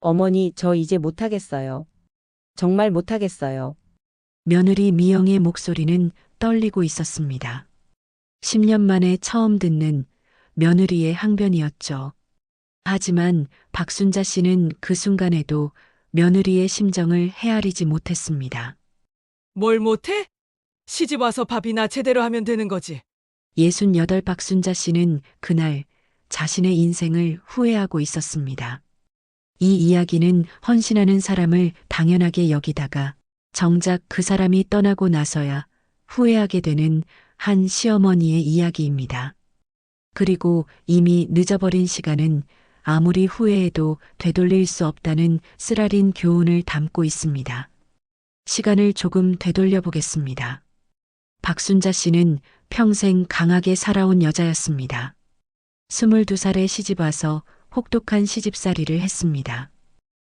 어머니, 저 이제 못하겠어요. 정말 못하겠어요. 며느리 미영의 목소리는 떨리고 있었습니다. 10년 만에 처음 듣는 며느리의 항변이었죠. 하지만 박순자 씨는 그 순간에도 며느리의 심정을 헤아리지 못했습니다. 뭘 못해? 시집 와서 밥이나 제대로 하면 되는 거지. 68 박순자 씨는 그날 자신의 인생을 후회하고 있었습니다. 이 이야기는 헌신하는 사람을 당연하게 여기다가 정작 그 사람이 떠나고 나서야 후회하게 되는 한 시어머니의 이야기입니다. 그리고 이미 늦어버린 시간은 아무리 후회해도 되돌릴 수 없다는 쓰라린 교훈을 담고 있습니다. 시간을 조금 되돌려 보겠습니다. 박순자 씨는 평생 강하게 살아온 여자였습니다. 22살에 시집 와서 혹독한 시집살이를 했습니다.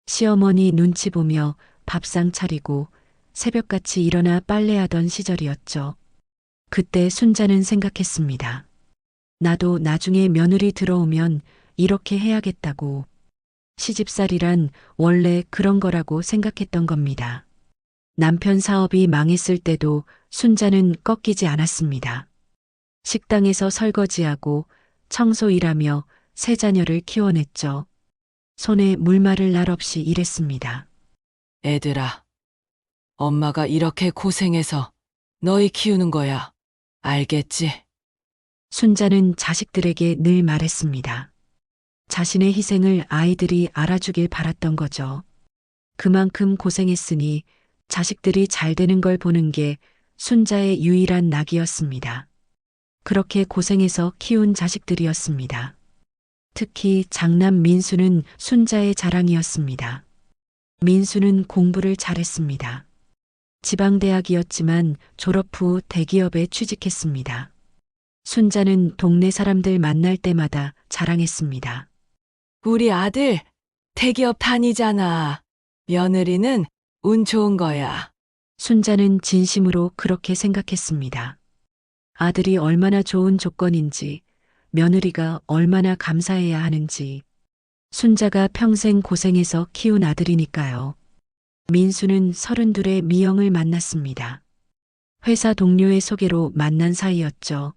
시어머니 눈치 보며 밥상 차리고 새벽같이 일어나 빨래하던 시절이었죠. 그때 순자는 생각했습니다. 나도 나중에 며느리 들어오면 이렇게 해야겠다고. 시집살이란 원래 그런 거라고 생각했던 겁니다. 남편 사업이 망했을 때도 순자는 꺾이지 않았습니다. 식당에서 설거지하고 청소 일하며 세 자녀를 키워냈죠. 손에 물 마를 날 없이 일했습니다. 애들아, 엄마가 이렇게 고생해서 너희 키우는 거야. 알겠지? 순자는 자식들에게 늘 말했습니다. 자신의 희생을 아이들이 알아주길 바랐던 거죠. 그만큼 고생했으니 자식들이 잘 되는 걸 보는 게 순자의 유일한 낙이었습니다. 그렇게 고생해서 키운 자식들이었습니다. 특히 장남 민수는 순자의 자랑이었습니다. 민수는 공부를 잘했습니다. 지방대학이었지만 졸업 후 대기업에 취직했습니다. 순자는 동네 사람들 만날 때마다 자랑했습니다. 우리 아들 대기업 다니잖아. 며느리는 운 좋은 거야. 순자는 진심으로 그렇게 생각했습니다. 아들이 얼마나 좋은 조건인지, 며느리가 얼마나 감사해야 하는지, 순자가 평생 고생해서 키운 아들이니까요. 민수는 32의 미영을 만났습니다. 회사 동료의 소개로 만난 사이였죠.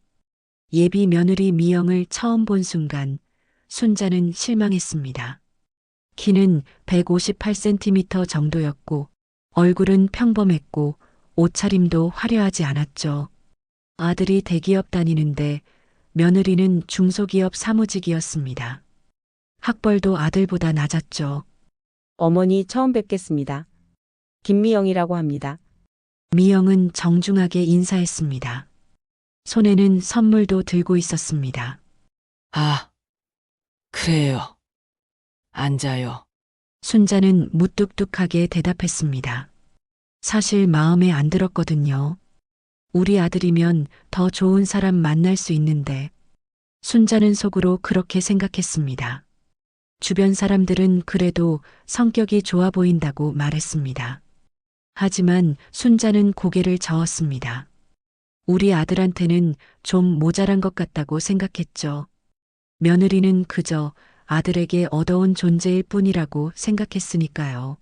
예비 며느리 미영을 처음 본 순간 순자는 실망했습니다. 키는 158cm 정도였고 얼굴은 평범했고 옷차림도 화려하지 않았죠. 아들이 대기업 다니는데 며느리는 중소기업 사무직이었습니다. 학벌도 아들보다 낮았죠. 어머니, 처음 뵙겠습니다. 김미영이라고 합니다. 미영은 정중하게 인사했습니다. 손에는 선물도 들고 있었습니다. 아, 그래요. 앉아요. 순자는 무뚝뚝하게 대답했습니다. 사실 마음에 안 들었거든요. 우리 아들이면 더 좋은 사람 만날 수 있는데. 순자는 속으로 그렇게 생각했습니다. 주변 사람들은 그래도 성격이 좋아 보인다고 말했습니다. 하지만 순자는 고개를 저었습니다. 우리 아들한테는 좀 모자란 것 같다고 생각했죠. 며느리는 그저 아들에게 얻어온 존재일 뿐이라고 생각했으니까요.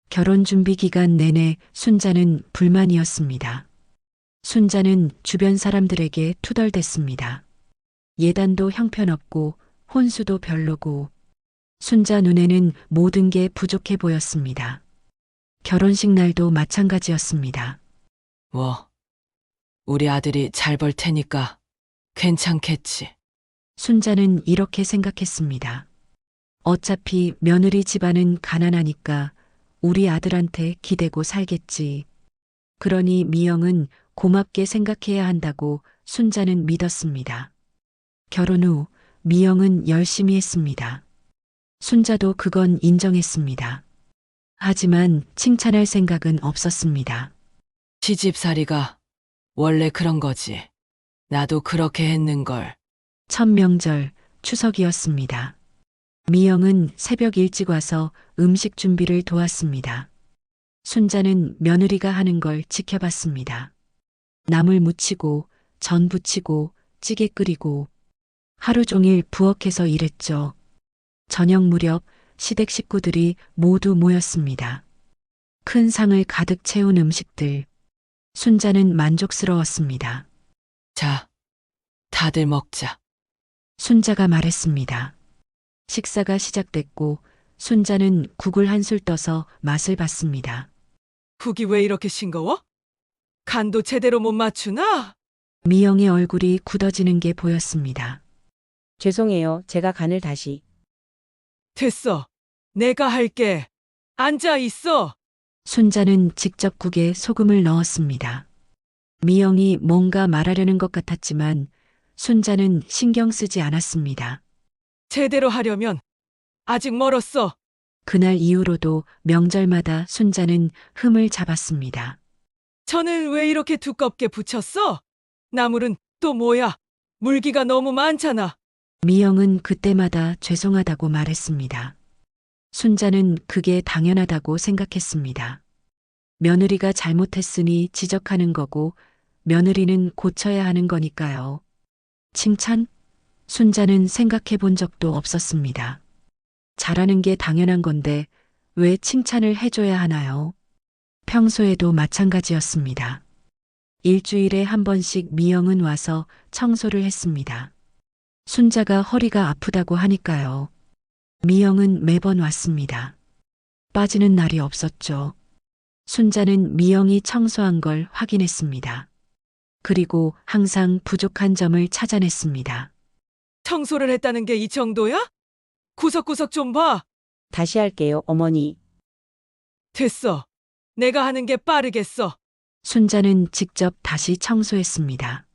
결혼 준비 기간 내내 순자는 불만이었습니다. 순자는 주변 사람들에게 투덜댔습니다. 예단도 형편없고 혼수도 별로고 순자 눈에는 모든 게 부족해 보였습니다. 결혼식 날도 마찬가지였습니다. 뭐, 우리 아들이 잘 벌 테니까 괜찮겠지. 순자는 이렇게 생각했습니다. 어차피 며느리 집안은 가난하니까 우리 아들한테 기대고 살겠지. 그러니 미영은 고맙게 생각해야 한다고 순자는 믿었습니다. 결혼 후 미영은 열심히 했습니다. 순자도 그건 인정했습니다. 하지만 칭찬할 생각은 없었습니다. 시집살이가 원래 그런 거지. 나도 그렇게 했는걸. 첫 명절 추석이었습니다. 미영은 새벽 일찍 와서 음식 준비를 도왔습니다. 순자는 며느리가 하는 걸 지켜봤습니다. 나물 무치고 전 부치고 찌개 끓이고 하루 종일 부엌에서 일했죠. 저녁 무렵 시댁 식구들이 모두 모였습니다. 큰 상을 가득 채운 음식들. 순자는 만족스러웠습니다. 자, 다들 먹자. 순자가 말했습니다. 식사가 시작됐고 순자는 국을 한술 떠서 맛을 봤습니다. 국이 왜 이렇게 싱거워? 간도 제대로 못 맞추나? 미영의 얼굴이 굳어지는 게 보였습니다. 죄송해요. 제가 간을 다시. 됐어. 내가 할게. 앉아 있어. 순자는 직접 국에 소금을 넣었습니다. 미영이 뭔가 말하려는 것 같았지만 순자는 신경 쓰지 않았습니다. 제대로 하려면 아직 멀었어. 그날 이후로도 명절마다 순자는 흠을 잡았습니다. 저는 왜 이렇게 두껍게 붙였어? 나물은 또 뭐야? 물기가 너무 많잖아. 미영은 그때마다 죄송하다고 말했습니다. 순자는 그게 당연하다고 생각했습니다. 며느리가 잘못했으니 지적하는 거고 며느리는 고쳐야 하는 거니까요. 칭찬? 순자는 생각해 본 적도 없었습니다. 잘하는 게 당연한 건데 왜 칭찬을 해줘야 하나요? 평소에도 마찬가지였습니다. 일주일에 한 번씩 미영은 와서 청소를 했습니다. 순자가 허리가 아프다고 하니까요. 미영은 매번 왔습니다. 빠지는 날이 없었죠. 순자는 미영이 청소한 걸 확인했습니다. 그리고 항상 부족한 점을 찾아냈습니다. 청소를 했다는 게 이 정도야? 구석구석 좀 봐. 다시 할게요, 어머니. 됐어. 내가 하는 게 빠르겠어. 순자는 직접 다시 청소했습니다.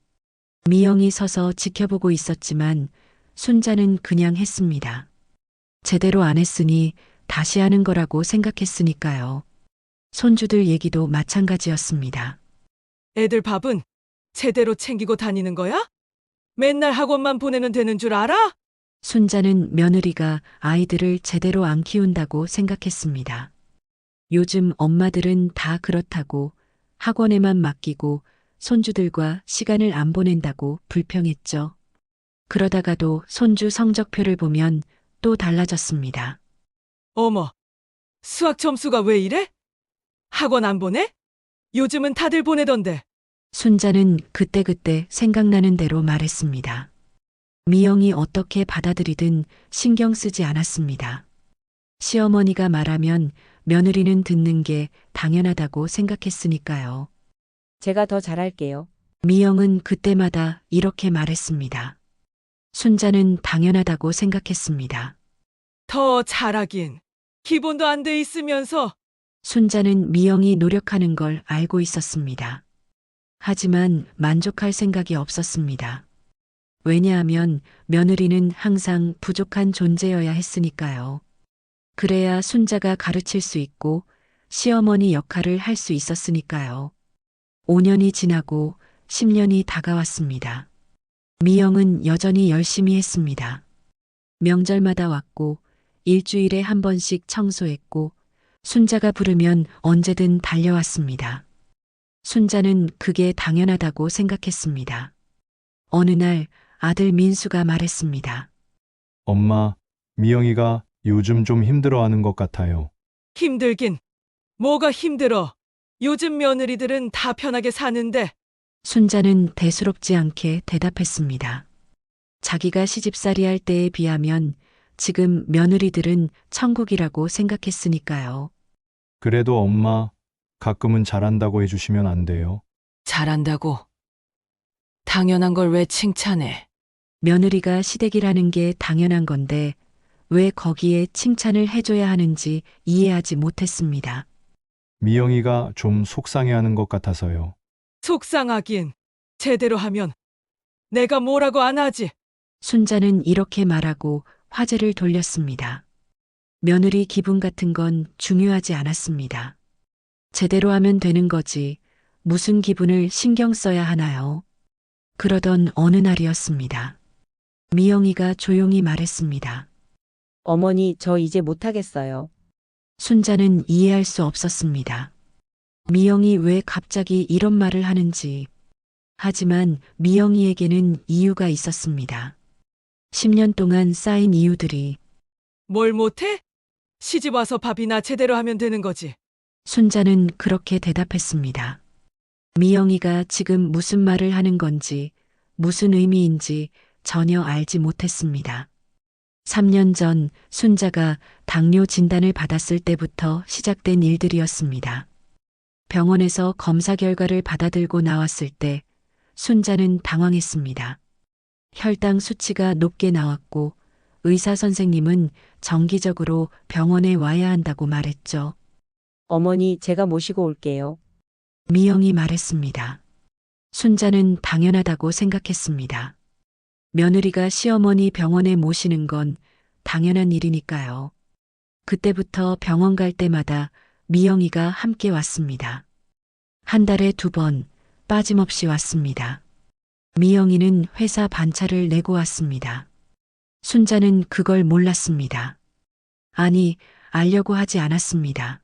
미영이 서서 지켜보고 있었지만 순자는 그냥 했습니다. 제대로 안 했으니 다시 하는 거라고 생각했으니까요. 손주들 얘기도 마찬가지였습니다. 애들 밥은 제대로 챙기고 다니는 거야? 맨날 학원만 보내면 되는 줄 알아? 순자는 며느리가 아이들을 제대로 안 키운다고 생각했습니다. 요즘 엄마들은 다 그렇다고 학원에만 맡기고 손주들과 시간을 안 보낸다고 불평했죠. 그러다가도 손주 성적표를 보면 또 달라졌습니다. 어머, 수학 점수가 왜 이래? 학원 안 보내? 요즘은 다들 보내던데. 순자는 그때그때 생각나는 대로 말했습니다. 미영이 어떻게 받아들이든 신경 쓰지 않았습니다. 시어머니가 말하면 며느리는 듣는 게 당연하다고 생각했으니까요. 제가 더 잘할게요. 미영은 그때마다 이렇게 말했습니다. 순자는 당연하다고 생각했습니다. 더 잘하긴. 기본도 안 돼 있으면서. 순자는 미영이 노력하는 걸 알고 있었습니다. 하지만 만족할 생각이 없었습니다. 왜냐하면 며느리는 항상 부족한 존재여야 했으니까요. 그래야 순자가 가르칠 수 있고 시어머니 역할을 할 수 있었으니까요. 5년이 지나고 10년이 다가왔습니다. 미영은 여전히 열심히 했습니다. 명절마다 왔고 일주일에 한 번씩 청소했고 순자가 부르면 언제든 달려왔습니다. 순자는 그게 당연하다고 생각했습니다. 어느 날 아들 민수가 말했습니다. 엄마, 미영이가 요즘 좀 힘들어하는 것 같아요. 힘들긴. 뭐가 힘들어? 요즘 며느리들은 다 편하게 사는데. 순자는 대수롭지 않게 대답했습니다. 자기가 시집살이 할 때에 비하면 지금 며느리들은 천국이라고 생각했으니까요. 그래도 엄마, 가끔은 잘한다고 해주시면 안 돼요? 잘한다고. 당연한 걸 왜 칭찬해? 며느리가 시댁이라는 게 당연한 건데 왜 거기에 칭찬을 해줘야 하는지 이해하지 못했습니다. 미영이가 좀 속상해하는 것 같아서요. 속상하긴. 제대로 하면 내가 뭐라고 안 하지. 순자는 이렇게 말하고 화제를 돌렸습니다. 며느리 기분 같은 건 중요하지 않았습니다. 제대로 하면 되는 거지 무슨 기분을 신경 써야 하나요? 그러던 어느 날이었습니다. 미영이가 조용히 말했습니다. 어머니, 저 이제 못하겠어요. 순자는 이해할 수 없었습니다. 미영이 왜 갑자기 이런 말을 하는지. 하지만 미영이에게는 이유가 있었습니다. 10년 동안 쌓인 이유들이 뭘 못해? 시집 와서 밥이나 제대로 하면 되는 거지. 순자는 그렇게 대답했습니다. 미영이가 지금 무슨 말을 하는 건지, 무슨 의미인지 전혀 알지 못했습니다. 3년 전 순자가 당뇨 진단을 받았을 때부터 시작된 일들이었습니다. 병원에서 검사 결과를 받아들고 나왔을 때 순자는 당황했습니다. 혈당 수치가 높게 나왔고 의사 선생님은 정기적으로 병원에 와야 한다고 말했죠. 어머니, 제가 모시고 올게요. 미영이 말했습니다. 순자는 당연하다고 생각했습니다. 며느리가 시어머니 병원에 모시는 건 당연한 일이니까요. 그때부터 병원 갈 때마다 미영이가 함께 왔습니다. 한 달에 2번 빠짐없이 왔습니다. 미영이는 회사 반차를 내고 왔습니다. 순자는 그걸 몰랐습니다. 아니, 알려고 하지 않았습니다.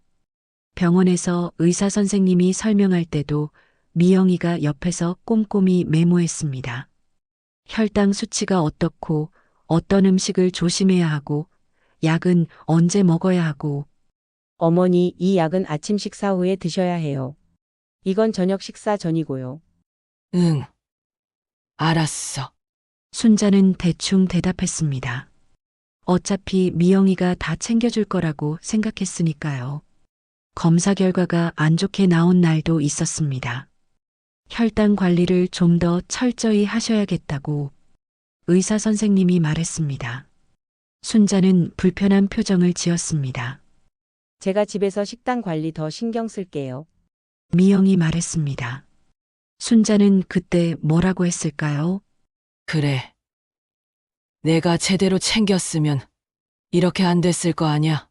병원에서 의사 선생님이 설명할 때도 미영이가 옆에서 꼼꼼히 메모했습니다. 혈당 수치가 어떻고 어떤 음식을 조심해야 하고 약은 언제 먹어야 하고 어머니, 이 약은 아침 식사 후에 드셔야 해요. 이건 저녁 식사 전이고요. 응. 알았어. 순자는 대충 대답했습니다. 어차피 미영이가 다 챙겨줄 거라고 생각했으니까요. 검사 결과가 안 좋게 나온 날도 있었습니다. 혈당 관리를 좀 더 철저히 하셔야겠다고 의사 선생님이 말했습니다. 순자는 불편한 표정을 지었습니다. 제가 집에서 식단 관리 더 신경 쓸게요. 미영이 말했습니다. 순자는 그때 뭐라고 했을까요? 그래. 내가 제대로 챙겼으면 이렇게 안 됐을 거 아냐?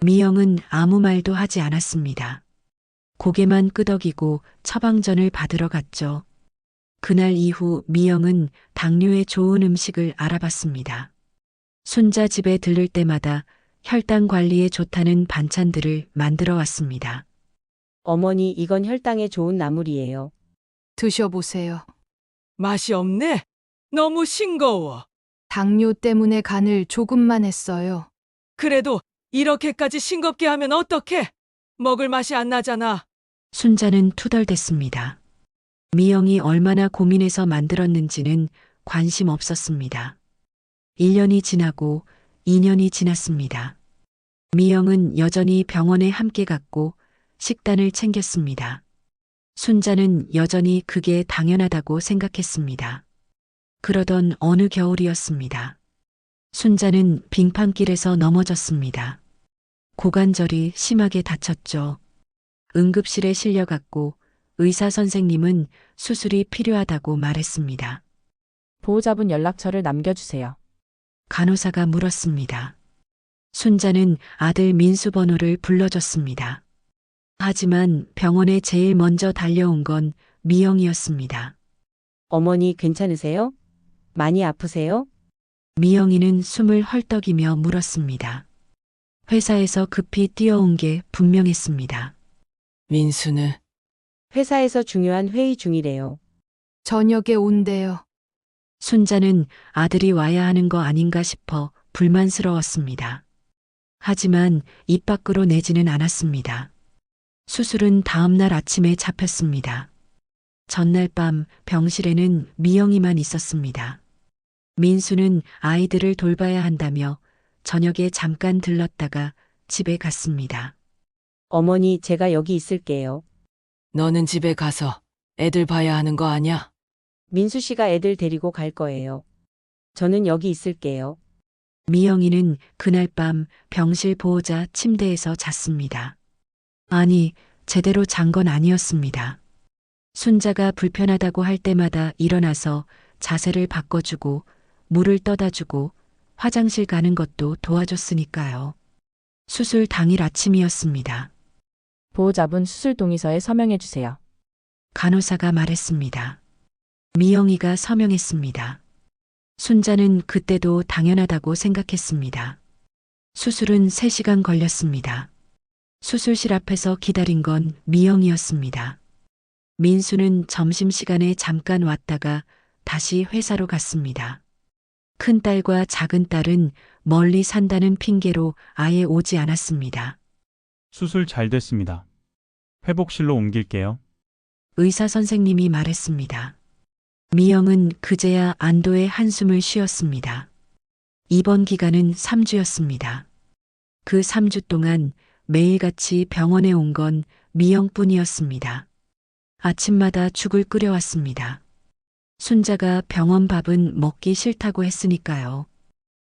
미영은 아무 말도 하지 않았습니다. 고개만 끄덕이고 처방전을 받으러 갔죠. 그날 이후 미영은 당뇨에 좋은 음식을 알아봤습니다. 순자 집에 들를 때마다 혈당 관리에 좋다는 반찬들을 만들어 왔습니다. 어머니, 이건 혈당에 좋은 나물이에요. 드셔보세요. 맛이 없네? 너무 싱거워. 당뇨 때문에 간을 조금만 했어요. 그래도 이렇게까지 싱겁게 하면 어떡해? 먹을 맛이 안 나잖아. 순자는 투덜댔습니다. 미영이 얼마나 고민해서 만들었는지는 관심 없었습니다. 1년이 지나고 2년이 지났습니다. 미영은 여전히 병원에 함께 갔고 식단을 챙겼습니다. 순자는 여전히 그게 당연하다고 생각했습니다. 그러던 어느 겨울이었습니다. 순자는 빙판길에서 넘어졌습니다. 고관절이 심하게 다쳤죠. 응급실에 실려갔고 의사 선생님은 수술이 필요하다고 말했습니다. 보호자분 연락처를 남겨주세요. 간호사가 물었습니다. 순자는 아들 민수 번호를 불러줬습니다. 하지만 병원에 제일 먼저 달려온 건 미영이었습니다. 어머니, 괜찮으세요? 많이 아프세요? 미영이는 숨을 헐떡이며 물었습니다. 회사에서 급히 뛰어온 게 분명했습니다. 민수는 회사에서 중요한 회의 중이래요. 저녁에 온대요. 순자는 아들이 와야 하는 거 아닌가 싶어 불만스러웠습니다. 하지만 입 밖으로 내지는 않았습니다. 수술은 다음날 아침에 잡혔습니다. 전날 밤 병실에는 미영이만 있었습니다. 민수는 아이들을 돌봐야 한다며 저녁에 잠깐 들렀다가 집에 갔습니다. 어머니, 제가 여기 있을게요. 너는 집에 가서 애들 봐야 하는 거 아냐? 민수 씨가 애들 데리고 갈 거예요. 저는 여기 있을게요. 미영이는 그날 밤 병실 보호자 침대에서 잤습니다. 아니, 제대로 잔 건 아니었습니다. 순자가 불편하다고 할 때마다 일어나서 자세를 바꿔주고 물을 떠다주고 화장실 가는 것도 도와줬으니까요. 수술 당일 아침이었습니다. 보호자분 수술 동의서에 서명해주세요. 간호사가 말했습니다. 미영이가 서명했습니다. 순자는 그때도 당연하다고 생각했습니다. 수술은 3시간 걸렸습니다. 수술실 앞에서 기다린 건 미영이었습니다. 민수는 점심시간에 잠깐 왔다가 다시 회사로 갔습니다. 큰딸과 작은딸은 멀리 산다는 핑계로 아예 오지 않았습니다. 수술 잘 됐습니다. 회복실로 옮길게요. 의사 선생님이 말했습니다. 미영은 그제야 안도의 한숨을 쉬었습니다. 입원 기간은 3주였습니다. 그 3주 동안 매일같이 병원에 온 건 미영뿐이었습니다. 아침마다 죽을 끓여왔습니다. 순자가 병원 밥은 먹기 싫다고 했으니까요.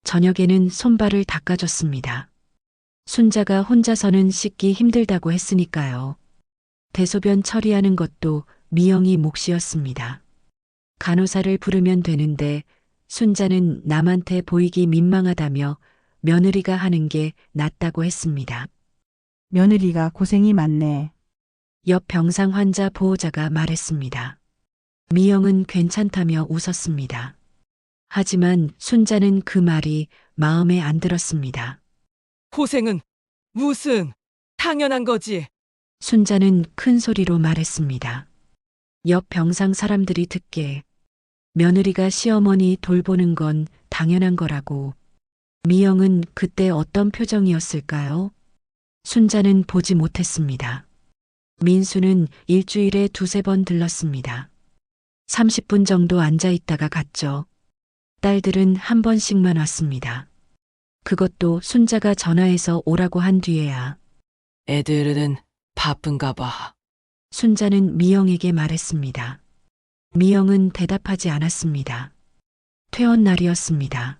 저녁에는 손발을 닦아줬습니다. 순자가 혼자서는 씻기 힘들다고 했으니까요. 대소변 처리하는 것도 미영이 몫이었습니다. 간호사를 부르면 되는데 순자는 남한테 보이기 민망하다며 며느리가 하는 게 낫다고 했습니다. 며느리가 고생이 많네. 옆 병상 환자 보호자가 말했습니다. 미영은 괜찮다며 웃었습니다. 하지만 순자는 그 말이 마음에 안 들었습니다. 고생은 무슨 당연한 거지. 순자는 큰 소리로 말했습니다. 옆 병상 사람들이 듣게 며느리가 시어머니 돌보는 건 당연한 거라고. 미영은 그때 어떤 표정이었을까요? 순자는 보지 못했습니다. 민수는 일주일에 2~3번 들렀습니다. 30분 정도 앉아 있다가 갔죠. 딸들은 한 번씩만 왔습니다. 그것도 순자가 전화해서 오라고 한 뒤에야. 애들은 바쁜가 봐. 순자는 미영에게 말했습니다. 미영은 대답하지 않았습니다. 퇴원 날이었습니다.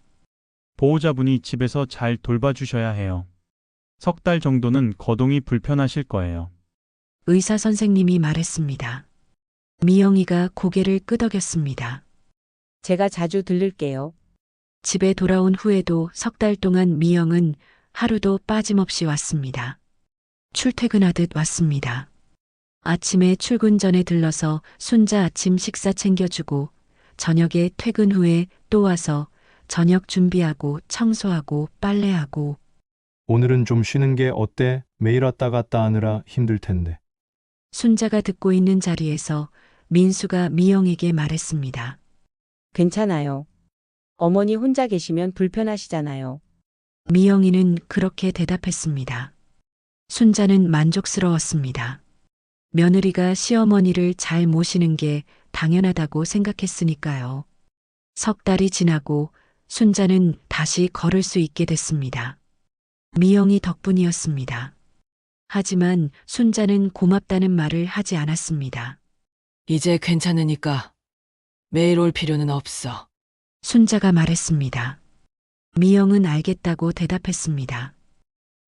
보호자분이 집에서 잘 돌봐주셔야 해요. 3달 정도는 거동이 불편하실 거예요. 의사 선생님이 말했습니다. 미영이가 고개를 끄덕였습니다. 제가 자주 들를게요. 집에 돌아온 후에도 3달 동안 미영은 하루도 빠짐없이 왔습니다. 출퇴근하듯 왔습니다. 아침에 출근 전에 들러서 순자 아침 식사 챙겨주고 저녁에 퇴근 후에 또 와서 저녁 준비하고 청소하고 빨래하고. 오늘은 좀 쉬는 게 어때? 매일 왔다 갔다 하느라 힘들 텐데. 순자가 듣고 있는 자리에서 민수가 미영에게 말했습니다. 괜찮아요. 어머니 혼자 계시면 불편하시잖아요. 미영이는 그렇게 대답했습니다. 순자는 만족스러웠습니다. 며느리가 시어머니를 잘 모시는 게 당연하다고 생각했으니까요. 3달이 지나고 순자는 다시 걸을 수 있게 됐습니다. 미영이 덕분이었습니다. 하지만 순자는 고맙다는 말을 하지 않았습니다. 이제 괜찮으니까 매일 올 필요는 없어. 순자가 말했습니다. 미영은 알겠다고 대답했습니다.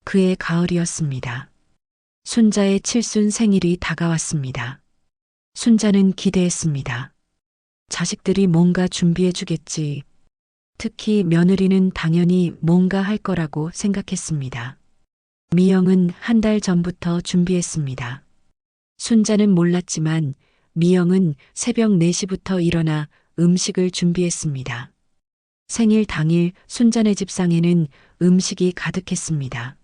그해 가을이었습니다. 순자의 칠순 생일이 다가왔습니다. 순자는 기대했습니다. 자식들이 뭔가 준비해 주겠지. 특히 며느리는 당연히 뭔가 할 거라고 생각했습니다. 미영은 한 달 전부터 준비했습니다. 순자는 몰랐지만 미영은 새벽 4시부터 일어나 음식을 준비했습니다. 생일 당일 순자네 집상에는 음식이 가득했습니다.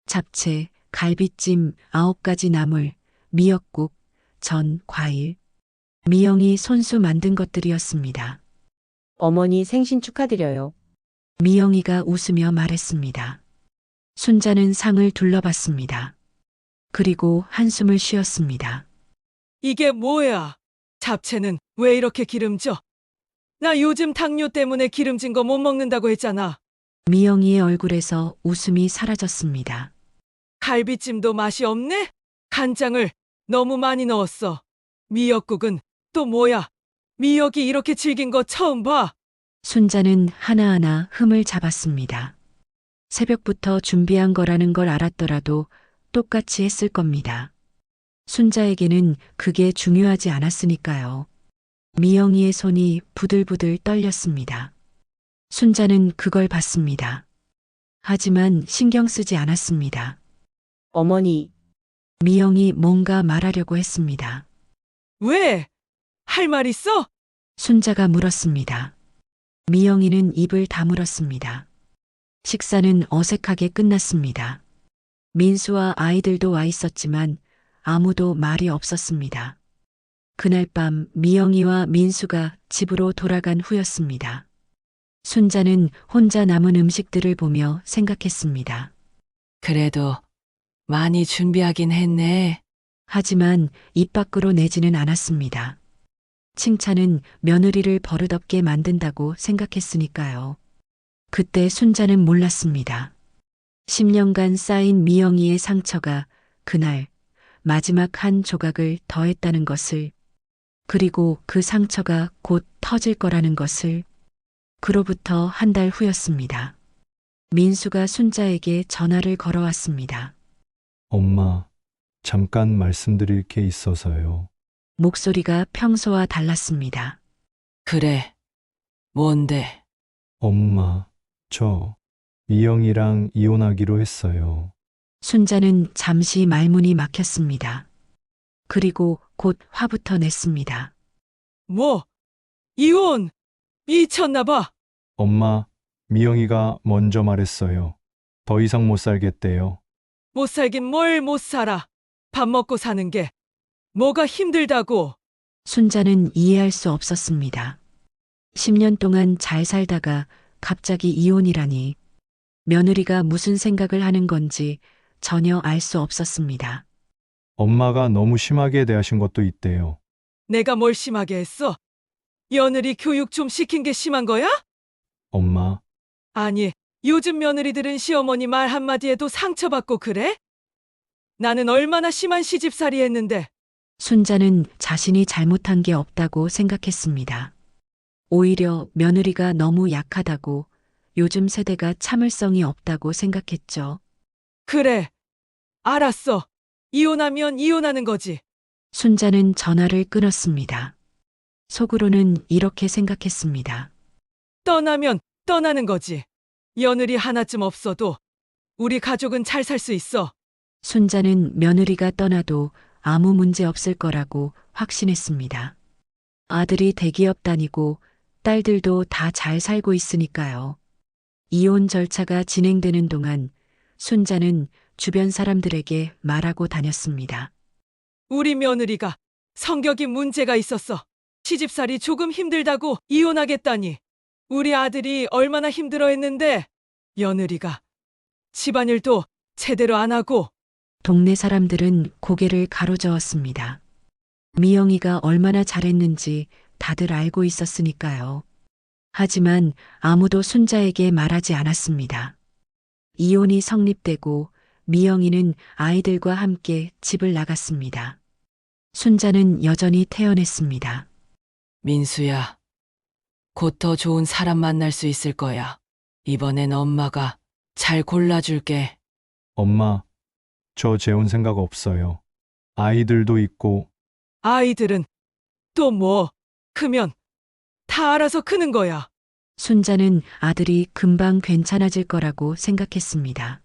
잡채, 갈비찜, 9가지 나물, 미역국, 전, 과일. 미영이 손수 만든 것들이었습니다. 어머니 생신 축하드려요. 미영이가 웃으며 말했습니다. 순자는 상을 둘러봤습니다. 그리고 한숨을 쉬었습니다. 이게 뭐야? 잡채는 왜 이렇게 기름져? 나 요즘 당뇨 때문에 기름진 거 못 먹는다고 했잖아. 미영이의 얼굴에서 웃음이 사라졌습니다. 갈비찜도 맛이 없네? 간장을 너무 많이 넣었어. 미역국은 또 뭐야? 미역이 이렇게 질긴 거 처음 봐. 순자는 하나하나 흠을 잡았습니다. 새벽부터 준비한 거라는 걸 알았더라도 똑같이 했을 겁니다. 순자에게는 그게 중요하지 않았으니까요. 미영이의 손이 부들부들 떨렸습니다. 순자는 그걸 봤습니다. 하지만 신경 쓰지 않았습니다. 어머니, 미영이 뭔가 말하려고 했습니다. 왜? 할 말 있어? 순자가 물었습니다. 미영이는 입을 다물었습니다. 식사는 어색하게 끝났습니다. 민수와 아이들도 와 있었지만 아무도 말이 없었습니다. 그날 밤 미영이와 민수가 집으로 돌아간 후였습니다. 순자는 혼자 남은 음식들을 보며 생각했습니다. 그래도 많이 준비하긴 했네. 하지만 입 밖으로 내지는 않았습니다. 칭찬은 며느리를 버릇없게 만든다고 생각했으니까요. 그때 순자는 몰랐습니다. 10년간 쌓인 미영이의 상처가 그날 마지막 한 조각을 더했다는 것을, 그리고 그 상처가 곧 터질 거라는 것을. 그로부터 한 달 후였습니다. 민수가 순자에게 전화를 걸어왔습니다. 엄마, 잠깐 말씀드릴 게 있어서요. 목소리가 평소와 달랐습니다. 그래. 뭔데? 엄마, 저 미영이랑 이혼하기로 했어요. 순자는 잠시 말문이 막혔습니다. 그리고 곧 화부터 냈습니다. 뭐? 이혼! 미쳤나 봐. 엄마, 미영이가 먼저 말했어요. 더 이상 못 살겠대요. 못 살긴 뭘 못 살아. 밥 먹고 사는 게 뭐가 힘들다고. 순자는 이해할 수 없었습니다. 10년 동안 잘 살다가 갑자기 이혼이라니. 며느리가 무슨 생각을 하는 건지 전혀 알 수 없었습니다. 엄마가 너무 심하게 대하신 것도 있대요. 내가 뭘 심하게 했어? 며느리 교육 좀 시킨 게 심한 거야? 엄마, 아니, 요즘 며느리들은 시어머니 말 한마디에도 상처받고 그래? 나는 얼마나 심한 시집살이 했는데. 순자는 자신이 잘못한 게 없다고 생각했습니다. 오히려 며느리가 너무 약하다고, 요즘 세대가 참을성이 없다고 생각했죠. 그래. 알았어. 이혼하면 이혼하는 거지. 순자는 전화를 끊었습니다. 속으로는 이렇게 생각했습니다. 떠나면 떠나는 거지. 며느리 하나쯤 없어도 우리 가족은 잘 살 수 있어. 순자는 며느리가 떠나도 아무 문제 없을 거라고 확신했습니다. 아들이 대기업 다니고 딸들도 다 잘 살고 있으니까요. 이혼 절차가 진행되는 동안 순자는 주변 사람들에게 말하고 다녔습니다. 우리 며느리가 성격이 문제가 있었어. 시집살이 조금 힘들다고 이혼하겠다니. 우리 아들이 얼마나 힘들어했는데 며느리가 집안일도 제대로 안 하고. 동네 사람들은 고개를 가로저었습니다. 미영이가 얼마나 잘했는지 다들 알고 있었으니까요. 하지만 아무도 순자에게 말하지 않았습니다. 이혼이 성립되고 미영이는 아이들과 함께 집을 나갔습니다. 순자는 여전히 태연했습니다. 민수야, 곧 더 좋은 사람 만날 수 있을 거야. 이번엔 엄마가 잘 골라줄게. 엄마, 저 재혼 생각 없어요. 아이들도 있고, 아이들은 또 뭐, 크면 다 알아서 크는 거야. 순자는 아들이 금방 괜찮아질 거라고 생각했습니다.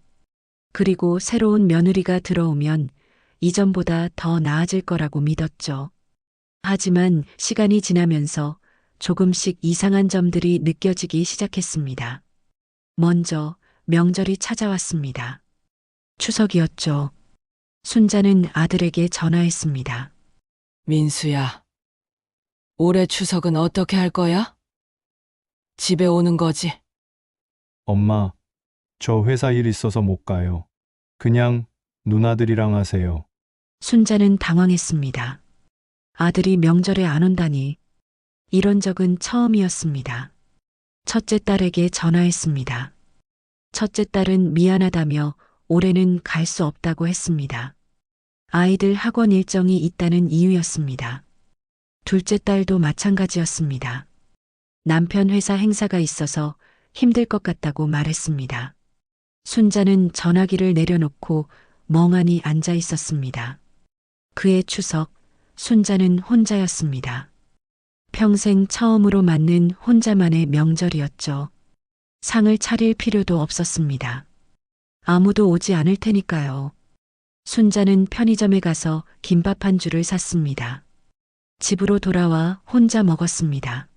그리고 새로운 며느리가 들어오면 이전보다 더 나아질 거라고 믿었죠. 하지만 시간이 지나면서 조금씩 이상한 점들이 느껴지기 시작했습니다. 먼저 명절이 찾아왔습니다. 추석이었죠. 순자는 아들에게 전화했습니다. 민수야, 올해 추석은 어떻게 할 거야? 집에 오는 거지? 엄마, 저 회사 일 있어서 못 가요. 그냥 누나들이랑 하세요. 순자는 당황했습니다. 아들이 명절에 안 온다니. 이런 적은 처음이었습니다. 첫째 딸에게 전화했습니다. 첫째 딸은 미안하다며 올해는 갈 수 없다고 했습니다. 아이들 학원 일정이 있다는 이유였습니다. 둘째 딸도 마찬가지였습니다. 남편 회사 행사가 있어서 힘들 것 같다고 말했습니다. 순자는 전화기를 내려놓고 멍하니 앉아 있었습니다. 그해 추석, 순자는 혼자였습니다. 평생 처음으로 맞는 혼자만의 명절이었죠. 상을 차릴 필요도 없었습니다. 아무도 오지 않을 테니까요. 순자는 편의점에 가서 김밥 한 줄을 샀습니다. 집으로 돌아와 혼자 먹었습니다.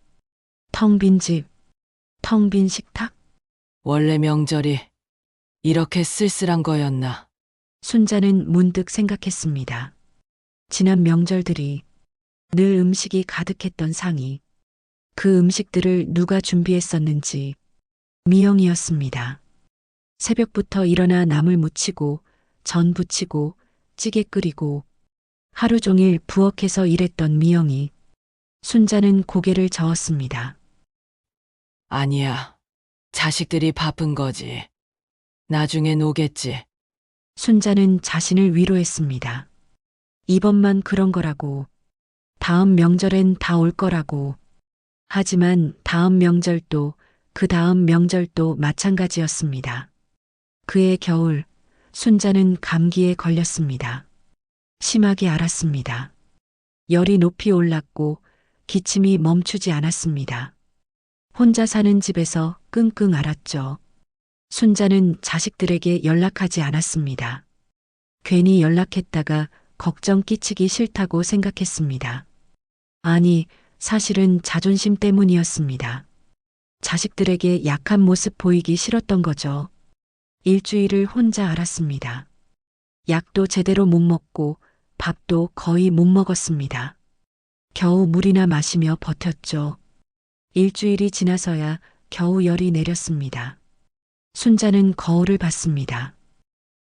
텅 빈 집, 텅 빈 식탁? 원래 명절이 이렇게 쓸쓸한 거였나? 순자는 문득 생각했습니다. 지난 명절들이 늘 음식이 가득했던 상이 그 음식들을 누가 준비했었는지 미영이었습니다. 새벽부터 일어나 나물 무치고 전 부치고 찌개 끓이고 하루 종일 부엌에서 일했던 미영이 순자는 고개를 저었습니다. 아니야. 자식들이 바쁜 거지. 나중엔 오겠지. 순자는 자신을 위로했습니다. 이번만 그런 거라고. 다음 명절엔 다 올 거라고. 하지만 다음 명절도 그 다음 명절도 마찬가지였습니다. 그해 겨울, 순자는 감기에 걸렸습니다. 심하게 앓았습니다. 열이 높이 올랐고 기침이 멈추지 않았습니다. 혼자 사는 집에서 끙끙 앓았죠. 순자는 자식들에게 연락하지 않았습니다. 괜히 연락했다가 걱정 끼치기 싫다고 생각했습니다. 아니, 사실은 자존심 때문이었습니다. 자식들에게 약한 모습 보이기 싫었던 거죠. 일주일을 혼자 앓았습니다. 약도 제대로 못 먹고 밥도 거의 못 먹었습니다. 겨우 물이나 마시며 버텼죠. 일주일이 지나서야 겨우 열이 내렸습니다. 순자는 거울을 봤습니다.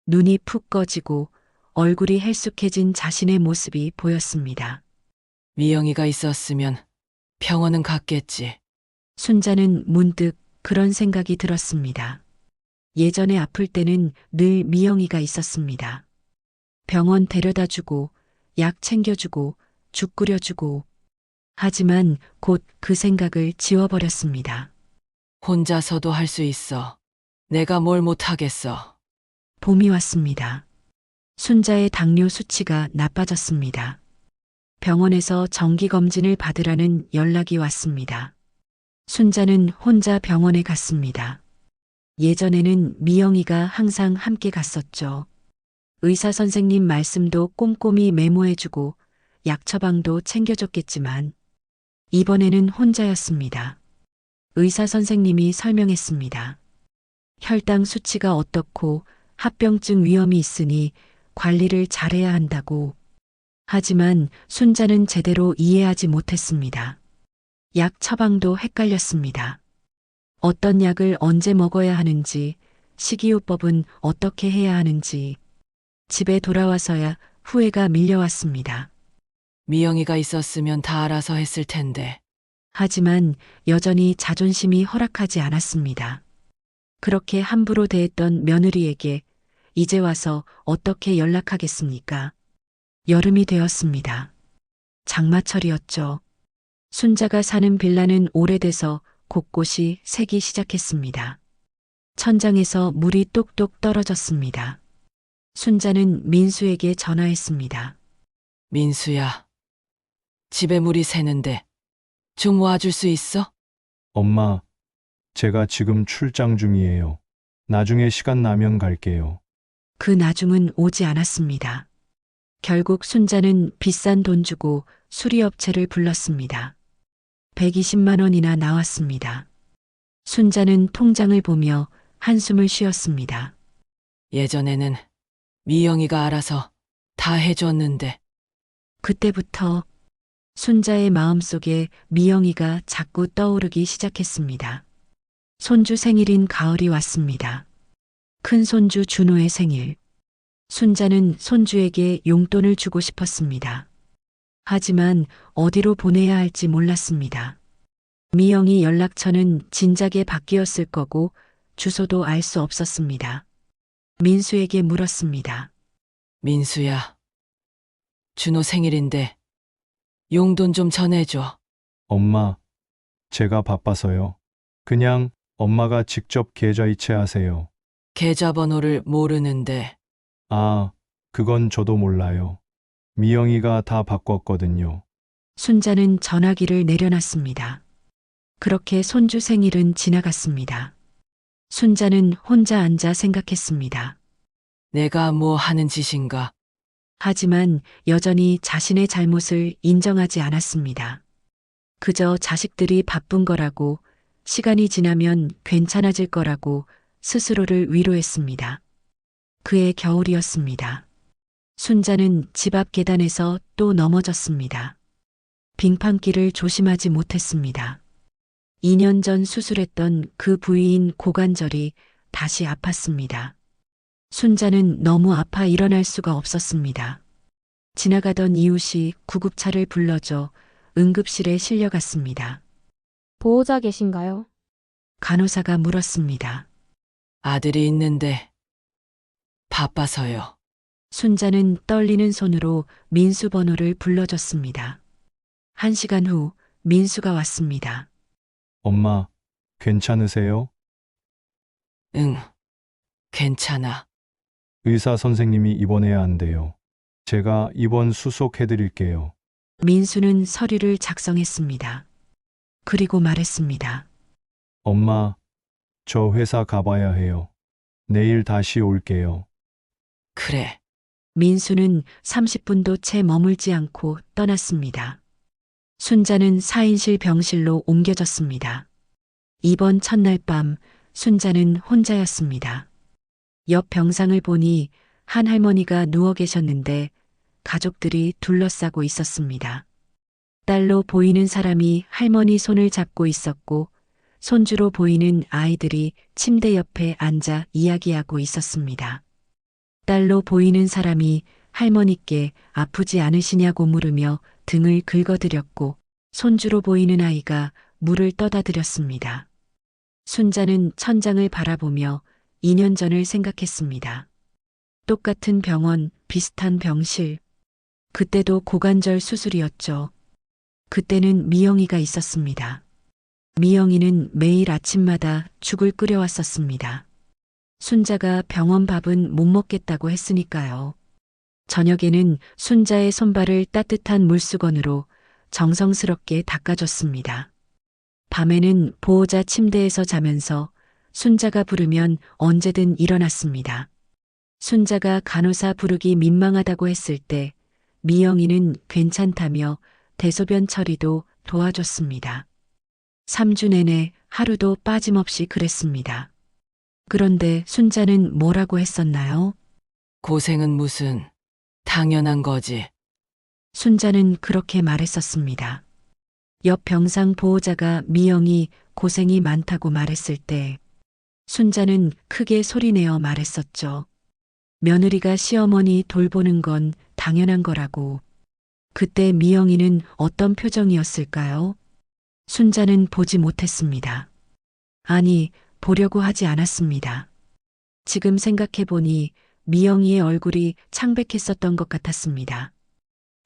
눈이 푹 꺼지고 얼굴이 헬쑥해진 자신의 모습이 보였습니다. 미영이가 있었으면 병원은 갔겠지. 순자는 문득 그런 생각이 들었습니다. 예전에 아플 때는 늘 미영이가 있었습니다. 병원 데려다 주고, 약 챙겨주고, 죽 끓여주고. 하지만 곧 그 생각을 지워버렸습니다. 혼자서도 할 수 있어. 내가 뭘 못하겠어. 봄이 왔습니다. 순자의 당뇨 수치가 나빠졌습니다. 병원에서 정기검진을 받으라는 연락이 왔습니다. 순자는 혼자 병원에 갔습니다. 예전에는 미영이가 항상 함께 갔었죠. 의사 선생님 말씀도 꼼꼼히 메모해주고 약 처방도 챙겨줬겠지만 이번에는 혼자였습니다. 의사 선생님이 설명했습니다. 혈당 수치가 어떻고 합병증 위험이 있으니 관리를 잘해야 한다고. 하지만 순자는 제대로 이해하지 못했습니다. 약 처방도 헷갈렸습니다. 어떤 약을 언제 먹어야 하는지, 식이요법은 어떻게 해야 하는지. 집에 돌아와서야 후회가 밀려왔습니다. 미영이가 있었으면 다 알아서 했을 텐데. 하지만 여전히 자존심이 허락하지 않았습니다. 그렇게 함부로 대했던 며느리에게 이제 와서 어떻게 연락하겠습니까? 여름이 되었습니다. 장마철이었죠. 순자가 사는 빌라는 오래돼서 곳곳이 새기 시작했습니다. 천장에서 물이 똑똑 떨어졌습니다. 순자는 민수에게 전화했습니다. 민수야. 집에 물이 새는데 좀 와줄 수 있어? 엄마, 제가 지금 출장 중이에요. 나중에 시간 나면 갈게요. 그 나중은 오지 않았습니다. 결국 순자는 비싼 돈 주고 수리업체를 불렀습니다. 120만 원이나 나왔습니다. 순자는 통장을 보며 한숨을 쉬었습니다. 예전에는 미영이가 알아서 다 해줬는데. 그때부터 순자의 마음속에 미영이가 자꾸 떠오르기 시작했습니다. 손주 생일인 가을이 왔습니다. 큰 손주 준호의 생일. 순자는 손주에게 용돈을 주고 싶었습니다. 하지만 어디로 보내야 할지 몰랐습니다. 미영이 연락처는 진작에 바뀌었을 거고 주소도 알 수 없었습니다. 민수에게 물었습니다. 민수야. 준호 생일인데 용돈 좀 전해줘. 엄마, 제가 바빠서요. 그냥 엄마가 직접 계좌 이체하세요. 계좌번호를 모르는데. 아, 그건 저도 몰라요. 미영이가 다 바꿨거든요. 순자는 전화기를 내려놨습니다. 그렇게 손주 생일은 지나갔습니다. 순자는 혼자 앉아 생각했습니다. 내가 뭐 하는 짓인가? 하지만 여전히 자신의 잘못을 인정하지 않았습니다. 그저 자식들이 바쁜 거라고, 시간이 지나면 괜찮아질 거라고 스스로를 위로했습니다. 그해 겨울이었습니다. 순자는 집 앞 계단에서 또 넘어졌습니다. 빙판길을 조심하지 못했습니다. 2년 전 수술했던 그 부위인 고관절이 다시 아팠습니다. 순자는 너무 아파 일어날 수가 없었습니다. 지나가던 이웃이 구급차를 불러줘 응급실에 실려갔습니다. 보호자 계신가요? 간호사가 물었습니다. 아들이 있는데 바빠서요. 순자는 떨리는 손으로 민수 번호를 불러줬습니다. 1시간 후 민수가 왔습니다. 엄마, 괜찮으세요? 응, 괜찮아. 의사 선생님이 입원해야 한대요. 제가 입원 수속해드릴게요. 민수는 서류를 작성했습니다. 그리고 말했습니다. 엄마, 저 회사 가봐야 해요. 내일 다시 올게요. 그래, 민수는 30분도 채 머물지 않고 떠났습니다. 순자는 4인실 병실로 옮겨졌습니다. 입원 첫날 밤 순자는 혼자였습니다. 옆 병상을 보니 한 할머니가 누워 계셨는데 가족들이 둘러싸고 있었습니다. 딸로 보이는 사람이 할머니 손을 잡고 있었고 손주로 보이는 아이들이 침대 옆에 앉아 이야기하고 있었습니다. 딸로 보이는 사람이 할머니께 아프지 않으시냐고 물으며 등을 긁어드렸고 손주로 보이는 아이가 물을 떠다 드렸습니다. 순자는 천장을 바라보며 2년 전을 생각했습니다. 똑같은 병원, 비슷한 병실. 그때도 고관절 수술이었죠. 그때는 미영이가 있었습니다. 미영이는 매일 아침마다 죽을 끓여왔었습니다. 순자가 병원 밥은 못 먹겠다고 했으니까요. 저녁에는 순자의 손발을 따뜻한 물수건으로 정성스럽게 닦아줬습니다. 밤에는 보호자 침대에서 자면서 순자가 부르면 언제든 일어났습니다. 순자가 간호사 부르기 민망하다고 했을 때 미영이는 괜찮다며 대소변 처리도 도와줬습니다. 3주 내내 하루도 빠짐없이 그랬습니다. 그런데 순자는 뭐라고 했었나요? 고생은 무슨 당연한 거지. 순자는 그렇게 말했었습니다. 옆 병상 보호자가 미영이 고생이 많다고 말했을 때 순자는 크게 소리내어 말했었죠. 며느리가 시어머니 돌보는 건 당연한 거라고. 그때 미영이는 어떤 표정이었을까요? 순자는 보지 못했습니다. 아니, 보려고 하지 않았습니다. 지금 생각해보니 미영이의 얼굴이 창백했었던 것 같았습니다.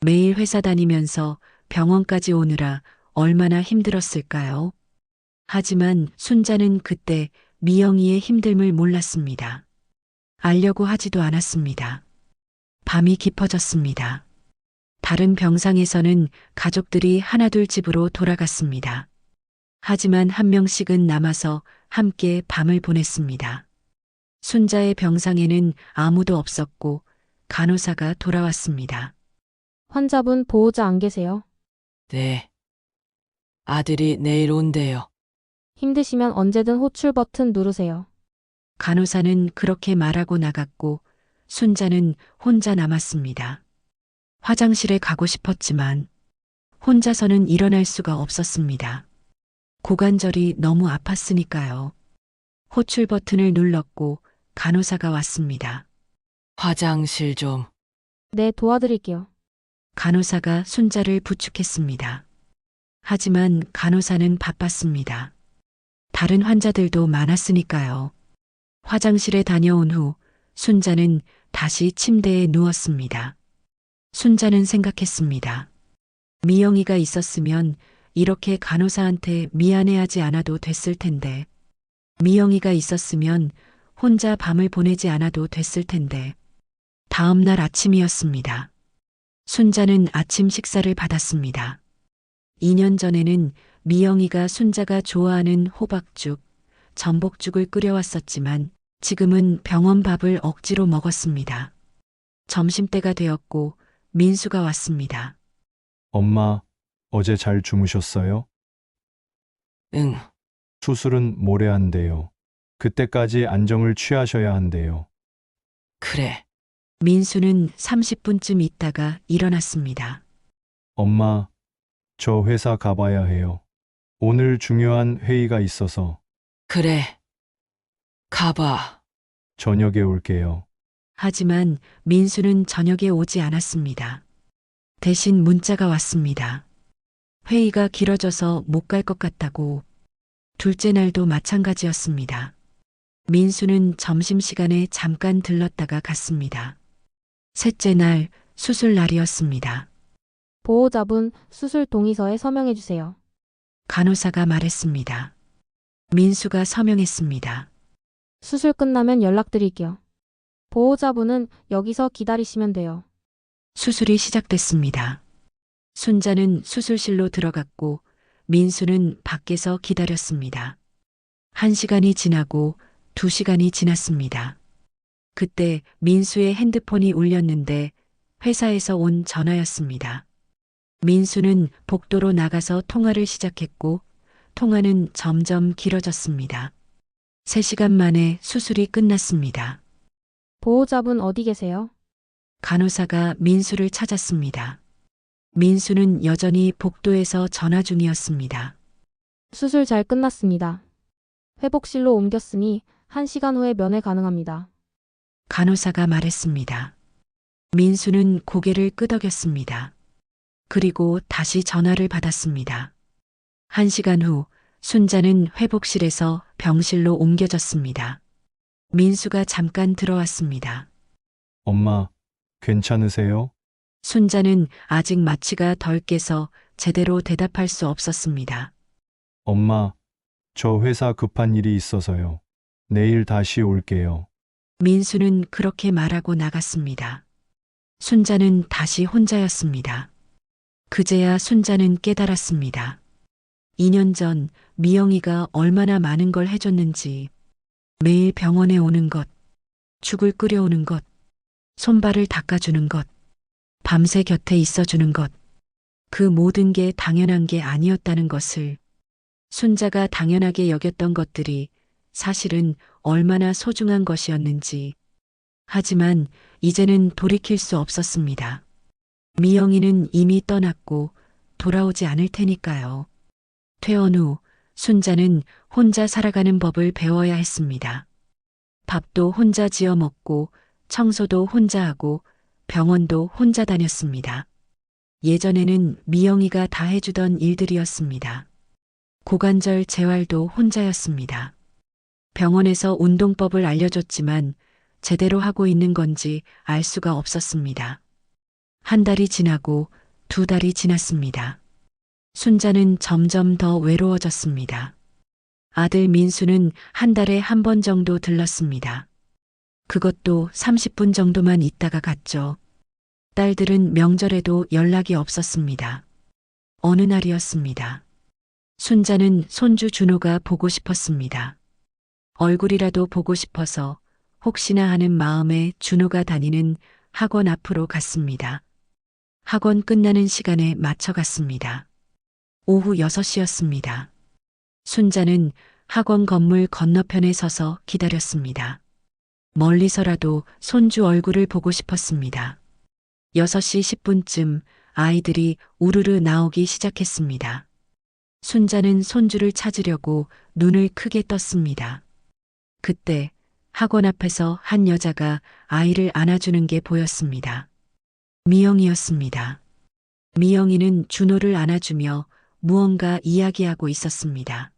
매일 회사 다니면서 병원까지 오느라 얼마나 힘들었을까요? 하지만 순자는 그때 미영이의 힘듦을 몰랐습니다. 알려고 하지도 않았습니다. 밤이 깊어졌습니다. 다른 병상에서는 가족들이 하나둘 집으로 돌아갔습니다. 하지만 한 명씩은 남아서 함께 밤을 보냈습니다. 순자의 병상에는 아무도 없었고 간호사가 돌아왔습니다. 환자분 보호자 안 계세요? 네. 아들이 내일 온대요. 힘드시면 언제든 호출 버튼 누르세요. 간호사는 그렇게 말하고 나갔고 순자는 혼자 남았습니다. 화장실에 가고 싶었지만 혼자서는 일어날 수가 없었습니다. 고관절이 너무 아팠으니까요. 호출 버튼을 눌렀고 간호사가 왔습니다. 화장실 좀. 네, 도와드릴게요. 간호사가 순자를 부축했습니다. 하지만 간호사는 바빴습니다. 다른 환자들도 많았으니까요. 화장실에 다녀온 후 순자는 다시 침대에 누웠습니다. 순자는 생각했습니다. 미영이가 있었으면 이렇게 간호사한테 미안해하지 않아도 됐을 텐데. 미영이가 있었으면 혼자 밤을 보내지 않아도 됐을 텐데. 다음 날 아침이었습니다. 순자는 아침 식사를 받았습니다. 2년 전에는 미영이가 순자가 좋아하는 호박죽, 전복죽을 끓여왔었지만 지금은 병원 밥을 억지로 먹었습니다. 점심때가 되었고 민수가 왔습니다. 엄마, 어제 잘 주무셨어요? 응, 수술은 모레 한대요. 그때까지 안정을 취하셔야 한대요. 그래. 민수는 30분쯤 있다가 일어났습니다. 엄마, 저 회사 가봐야 해요. 오늘 중요한 회의가 있어서 그래. 가봐. 저녁에 올게요. 하지만 민수는 저녁에 오지 않았습니다. 대신 문자가 왔습니다. 회의가 길어져서 못 갈 것 같다고. 둘째 날도 마찬가지였습니다. 민수는 점심시간에 잠깐 들렀다가 갔습니다. 셋째 날 수술 날이었습니다. 보호자분 수술 동의서에 서명해 주세요. 간호사가 말했습니다. 민수가 서명했습니다. 수술 끝나면 연락드릴게요. 보호자분은 여기서 기다리시면 돼요. 수술이 시작됐습니다. 순자는 수술실로 들어갔고 민수는 밖에서 기다렸습니다. 1시간이 지나고 2시간이 지났습니다. 그때 민수의 핸드폰이 울렸는데 회사에서 온 전화였습니다. 민수는 복도로 나가서 통화를 시작했고 통화는 점점 길어졌습니다. 3시간 만에 수술이 끝났습니다. 보호자분 어디 계세요? 간호사가 민수를 찾았습니다. 민수는 여전히 복도에서 전화 중이었습니다. 수술 잘 끝났습니다. 회복실로 옮겼으니 1시간 후에 면회 가능합니다. 간호사가 말했습니다. 민수는 고개를 끄덕였습니다. 그리고 다시 전화를 받았습니다. 1시간 후 순자는 회복실에서 병실로 옮겨졌습니다. 민수가 잠깐 들어왔습니다. 엄마, 괜찮으세요? 순자는 아직 마취가 덜 깨서 제대로 대답할 수 없었습니다. 엄마, 저 회사 급한 일이 있어서요. 내일 다시 올게요. 민수는 그렇게 말하고 나갔습니다. 순자는 다시 혼자였습니다. 그제야 순자는 깨달았습니다. 2년 전 미영이가 얼마나 많은 걸 해줬는지, 매일 병원에 오는 것, 죽을 끓여오는 것, 손발을 닦아주는 것, 밤새 곁에 있어주는 것, 그 모든 게 당연한 게 아니었다는 것을, 순자가 당연하게 여겼던 것들이 사실은 얼마나 소중한 것이었는지. 하지만 이제는 돌이킬 수 없었습니다. 미영이는 이미 떠났고 돌아오지 않을 테니까요. 퇴원 후 순자는 혼자 살아가는 법을 배워야 했습니다. 밥도 혼자 지어 먹고 청소도 혼자 하고 병원도 혼자 다녔습니다. 예전에는 미영이가 다 해주던 일들이었습니다. 고관절 재활도 혼자였습니다. 병원에서 운동법을 알려줬지만 제대로 하고 있는 건지 알 수가 없었습니다. 1달이 지나고 2달이 지났습니다. 순자는 점점 더 외로워졌습니다. 아들 민수는 1달에 1번 정도 들렀습니다. 그것도 30분 정도만 있다가 갔죠. 딸들은 명절에도 연락이 없었습니다. 어느 날이었습니다. 순자는 손주 준호가 보고 싶었습니다. 얼굴이라도 보고 싶어서 혹시나 하는 마음에 준호가 다니는 학원 앞으로 갔습니다. 학원 끝나는 시간에 맞춰 갔습니다. 오후 6시였습니다. 순자는 학원 건물 건너편에 서서 기다렸습니다. 멀리서라도 손주 얼굴을 보고 싶었습니다. 6시 10분쯤 아이들이 우르르 나오기 시작했습니다. 순자는 손주를 찾으려고 눈을 크게 떴습니다. 그때 학원 앞에서 한 여자가 아이를 안아주는 게 보였습니다. 미영이였습니다. 미영이는 준호를 안아주며 무언가 이야기하고 있었습니다.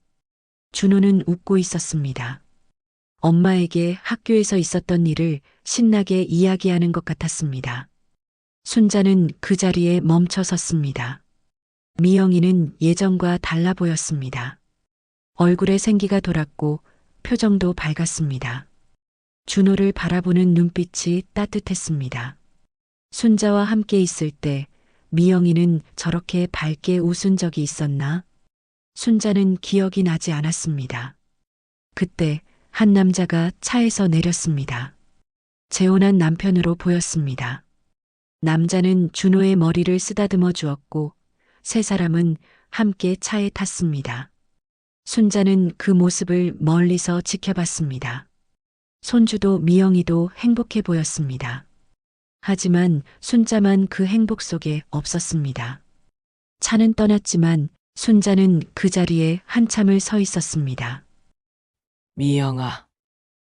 준호는 웃고 있었습니다. 엄마에게 학교에서 있었던 일을 신나게 이야기하는 것 같았습니다. 순자는 그 자리에 멈춰 섰습니다. 미영이는 예전과 달라 보였습니다. 얼굴에 생기가 돌았고 표정도 밝았습니다. 준호를 바라보는 눈빛이 따뜻했습니다. 순자와 함께 있을 때 미영이는 저렇게 밝게 웃은 적이 있었나? 순자는 기억이 나지 않았습니다. 그때 한 남자가 차에서 내렸습니다. 재혼한 남편으로 보였습니다. 남자는 준호의 머리를 쓰다듬어 주었고 세 사람은 함께 차에 탔습니다. 순자는 그 모습을 멀리서 지켜봤습니다. 손주도 미영이도 행복해 보였습니다. 하지만 순자만 그 행복 속에 없었습니다. 차는 떠났지만 순자는 그 자리에 한참을 서 있었습니다. 미영아,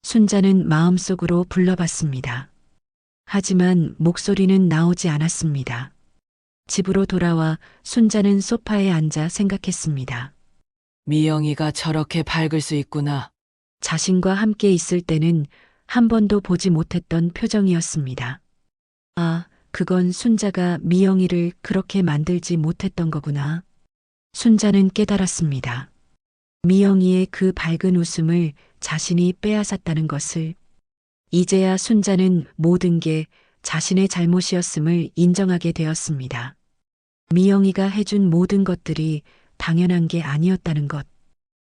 순자는 마음속으로 불러봤습니다. 하지만 목소리는 나오지 않았습니다. 집으로 돌아와 순자는 소파에 앉아 생각했습니다. 미영이가 저렇게 밝을 수 있구나. 자신과 함께 있을 때는 한 번도 보지 못했던 표정이었습니다. 아, 그건 순자가 미영이를 그렇게 만들지 못했던 거구나. 순자는 깨달았습니다. 미영이의 그 밝은 웃음을 자신이 빼앗았다는 것을. 이제야 순자는 모든 게 자신의 잘못이었음을 인정하게 되었습니다. 미영이가 해준 모든 것들이 당연한 게 아니었다는 것.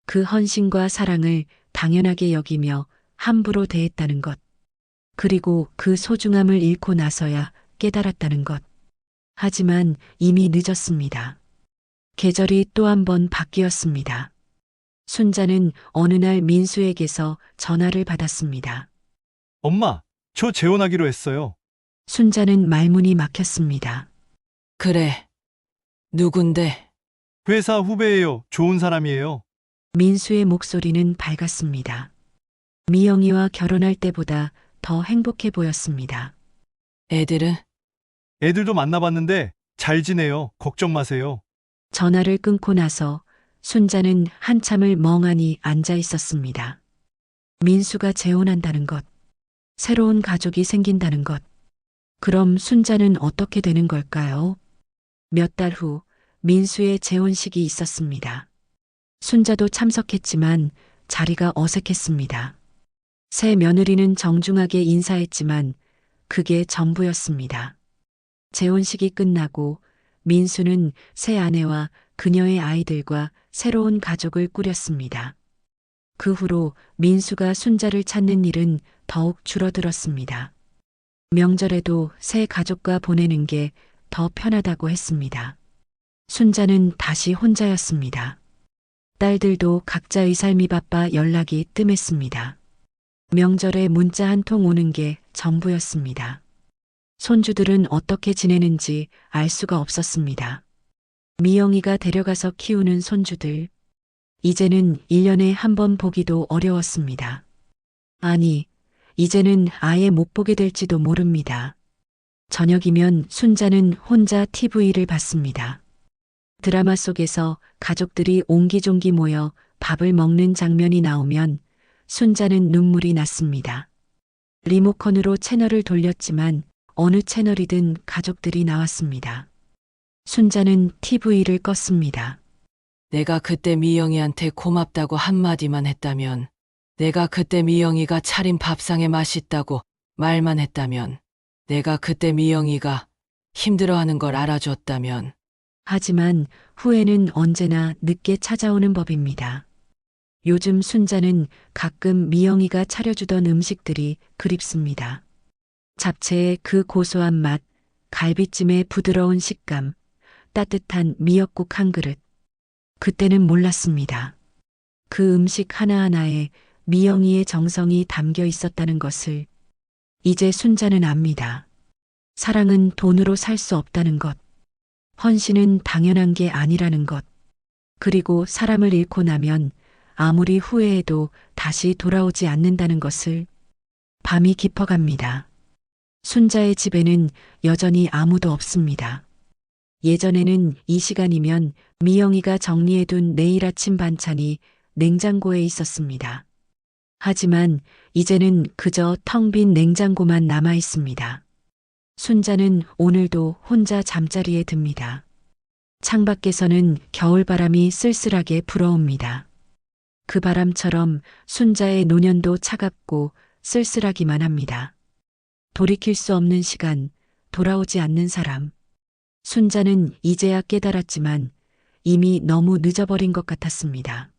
그 헌신과 사랑을 당연하게 여기며 함부로 대했다는 것. 그리고 그 소중함을 잃고 나서야 깨달았다는 것. 하지만 이미 늦었습니다. 계절이 또 한 번 바뀌었습니다. 순자는 어느 날 민수에게서 전화를 받았습니다. 엄마, 저 재혼하기로 했어요. 순자는 말문이 막혔습니다. 그래. 누군데? 회사 후배예요. 좋은 사람이에요. 민수의 목소리는 밝았습니다. 미영이와 결혼할 때보다 더 행복해 보였습니다. 애들은? 애들도 만나봤는데 잘 지내요. 걱정 마세요. 전화를 끊고 나서 순자는 한참을 멍하니 앉아 있었습니다. 민수가 재혼한다는 것, 새로운 가족이 생긴다는 것. 그럼 순자는 어떻게 되는 걸까요? 몇 달 후 민수의 재혼식이 있었습니다. 순자도 참석했지만 자리가 어색했습니다. 새 며느리는 정중하게 인사했지만 그게 전부였습니다. 재혼식이 끝나고 민수는 새 아내와 그녀의 아이들과 새로운 가족을 꾸렸습니다. 그 후로 민수가 순자를 찾는 일은 더욱 줄어들었습니다. 명절에도 새 가족과 보내는 게 더 편하다고 했습니다. 순자는 다시 혼자였습니다. 딸들도 각자의 삶이 바빠 연락이 뜸했습니다. 명절에 문자 한 통 오는 게 전부였습니다. 손주들은 어떻게 지내는지 알 수가 없었습니다. 미영이가 데려가서 키우는 손주들. 이제는 1년에 한 번 보기도 어려웠습니다. 아니, 이제는 아예 못 보게 될지도 모릅니다. 저녁이면 순자는 혼자 TV를 봤습니다. 드라마 속에서 가족들이 옹기종기 모여 밥을 먹는 장면이 나오면 순자는 눈물이 났습니다. 리모컨으로 채널을 돌렸지만 어느 채널이든 가족들이 나왔습니다. 순자는 TV를 껐습니다. 내가 그때 미영이한테 고맙다고 한마디만 했다면, 내가 그때 미영이가 차린 밥상에 맛있다고 말만 했다면, 내가 그때 미영이가 힘들어하는 걸 알아줬다면. 하지만 후회는 언제나 늦게 찾아오는 법입니다. 요즘 순자는 가끔 미영이가 차려주던 음식들이 그립습니다. 잡채의 그 고소한 맛, 갈비찜의 부드러운 식감, 따뜻한 미역국 한 그릇. 그때는 몰랐습니다. 그 음식 하나하나에 미영이의 정성이 담겨 있었다는 것을. 이제 순자는 압니다. 사랑은 돈으로 살 수 없다는 것. 헌신은 당연한 게 아니라는 것. 그리고 사람을 잃고 나면 아무리 후회해도 다시 돌아오지 않는다는 것을. 밤이 깊어갑니다. 순자의 집에는 여전히 아무도 없습니다. 예전에는 이 시간이면 미영이가 정리해둔 내일 아침 반찬이 냉장고에 있었습니다. 하지만 이제는 그저 텅 빈 냉장고만 남아 있습니다. 순자는 오늘도 혼자 잠자리에 듭니다. 창밖에서는 겨울바람이 쓸쓸하게 불어옵니다. 그 바람처럼 순자의 노년도 차갑고 쓸쓸하기만 합니다. 돌이킬 수 없는 시간, 돌아오지 않는 사람. 순자는 이제야 깨달았지만 이미 너무 늦어버린 것 같았습니다.